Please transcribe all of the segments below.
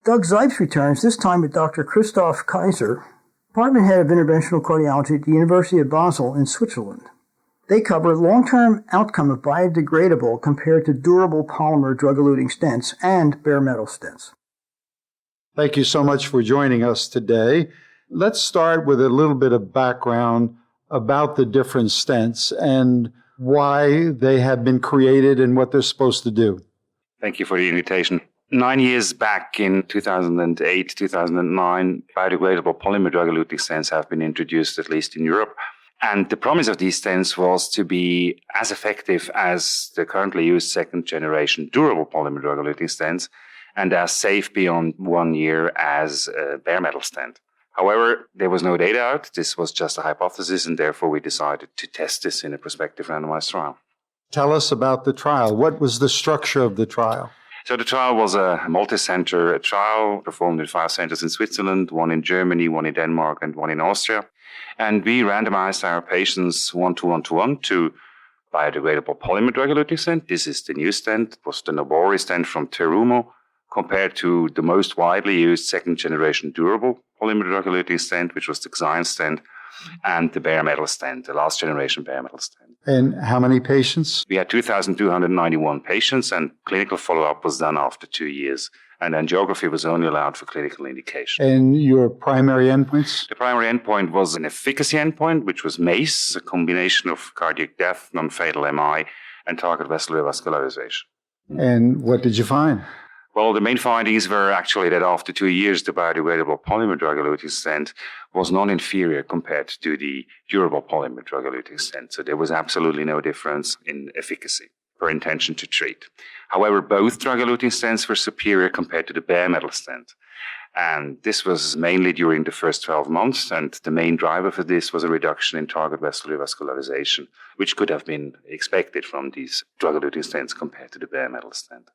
Doug Zipes returns, this time with Dr. Christoph Kaiser, Department Head of Interventional Cardiology at the University of Basel in Switzerland. They cover long-term outcome of biodegradable compared to durable polymer drug-eluting stents and bare metal stents. Thank you so much for joining us today. Let's start with a little bit of background about the different stents and why they have been created and what they're supposed to do. Thank you for the invitation. 9 years back in 2008, 2009, biodegradable polymer drug-eluting stents have been introduced, at least in Europe. And the promise of these stents was to be as effective as the currently used second-generation durable polymer drug-eluting stents and as safe beyond 1 year as a bare metal stent. However, there was no data out. This was just a hypothesis, and therefore we decided to test this in a prospective randomized trial. Tell us about the trial. What was the structure of the trial? So the trial was a multi-center trial performed in 5 centers in Switzerland, 1 in Germany, 1 in Denmark, and 1 in Austria. And we randomized our patients 1:1:1 to biodegradable polymer drug-eluting stent. This is the new stent. It was the Nobori stent from Terumo, compared to the most widely used second-generation durable polymer drug-eluting stent, which was the Xine stent, and the bare metal stent, the last generation bare metal stent. And how many patients? We had 2,291 patients, and clinical follow-up was done after 2 years. And angiography was only allowed for clinical indication. And your primary endpoints? The primary endpoint was an efficacy endpoint, which was MACE, a combination of cardiac death, non-fatal MI, and target vessel revascularization. And what did you find? Well, the main findings were actually that after 2 years, the biodegradable polymer drug-eluting stent was non-inferior compared to the durable polymer drug-eluting stent. So there was absolutely no difference in efficacy per intention to treat. However, both drug-eluting stents were superior compared to the bare metal stent. And this was mainly during the first 12 months. And the main driver for this was a reduction in target vessel revascularization, which could have been expected from these drug-eluting stents compared to the bare metal stent.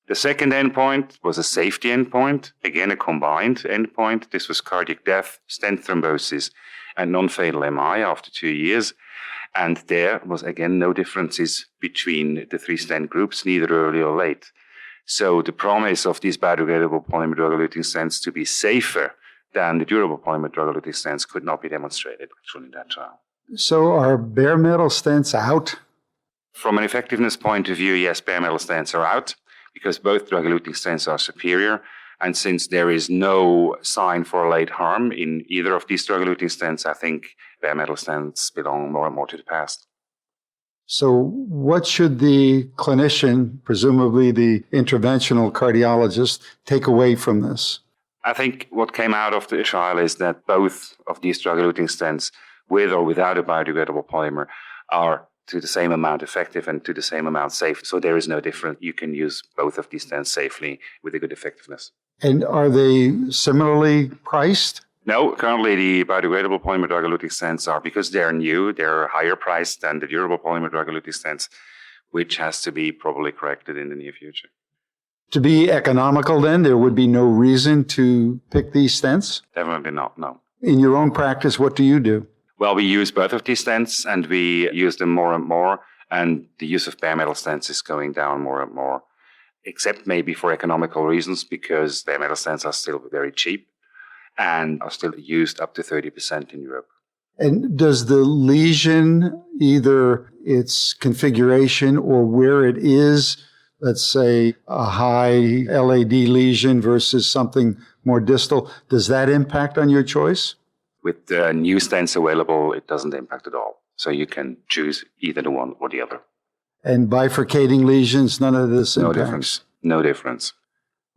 The second endpoint was a safety endpoint, again a combined endpoint. This was cardiac death, stent thrombosis, and non-fatal MI after 2 years. And there was again no differences between the 3 stent groups, neither early or late. So the promise of these biodegradable polymer drug-eluting stents to be safer than the durable polymer drug-eluting stents could not be demonstrated actually in that trial. So are bare metal stents out? From an effectiveness point of view, yes, bare metal stents are out, because both drug-eluting stents are superior. And since there is no sign for late harm in either of these drug-eluting stents, I think bare metal stents belong more and more to the past. So what should the clinician, presumably the interventional cardiologist, take away from this? I think what came out of the trial is that both of these drug-eluting stents, with or without a biodegradable polymer, are to the same amount effective and to the same amount safe. So there is no difference. You can use both of these stents safely with a good effectiveness. And are they similarly priced? No, currently the biodegradable polymer drug-eluting stents are, because they're new, they're higher priced than the durable polymer drug-eluting stents, which has to be probably corrected in the near future. To be economical then, there would be no reason to pick these stents? Definitely not, no. In your own practice, what do you do? Well, we use both of these stents, and we use them more and more, and the use of bare metal stents is going down more and more, except maybe for economical reasons, because bare metal stents are still very cheap and are still used up to 30% in Europe. And does the lesion, either its configuration or where it is, let's say a high LAD lesion versus something more distal, does that impact on your choice? With the new stents available, it doesn't impact at all. So you can choose either the one or the other. And bifurcating lesions, none of this impacts? No difference. No difference.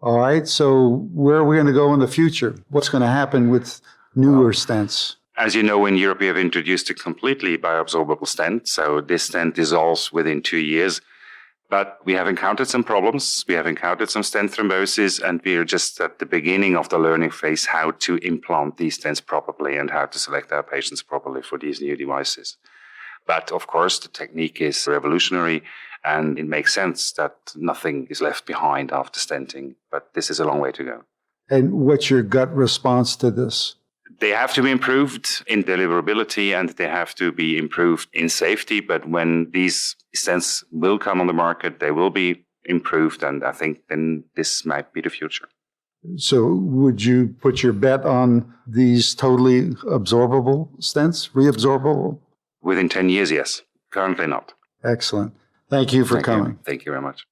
All right. So where are we going to go in the future? What's going to happen with newer stents? As you know, in Europe, we have introduced a completely bioresorbable stent. So this stent dissolves within 2 years. But we have encountered some problems. We have encountered some stent thrombosis, and we are just at the beginning of the learning phase how to implant these stents properly and how to select our patients properly for these new devices. But of course, the technique is revolutionary, and it makes sense that nothing is left behind after stenting. But this is a long way to go. And what's your gut response to this? They have to be improved in deliverability, and they have to be improved in safety. But when these stents will come on the market, they will be improved. And I think then this might be the future. So would you put your bet on these totally absorbable stents, reabsorbable? Within 10 years, yes. Currently not. Excellent. Thank you for coming. Thank you very much.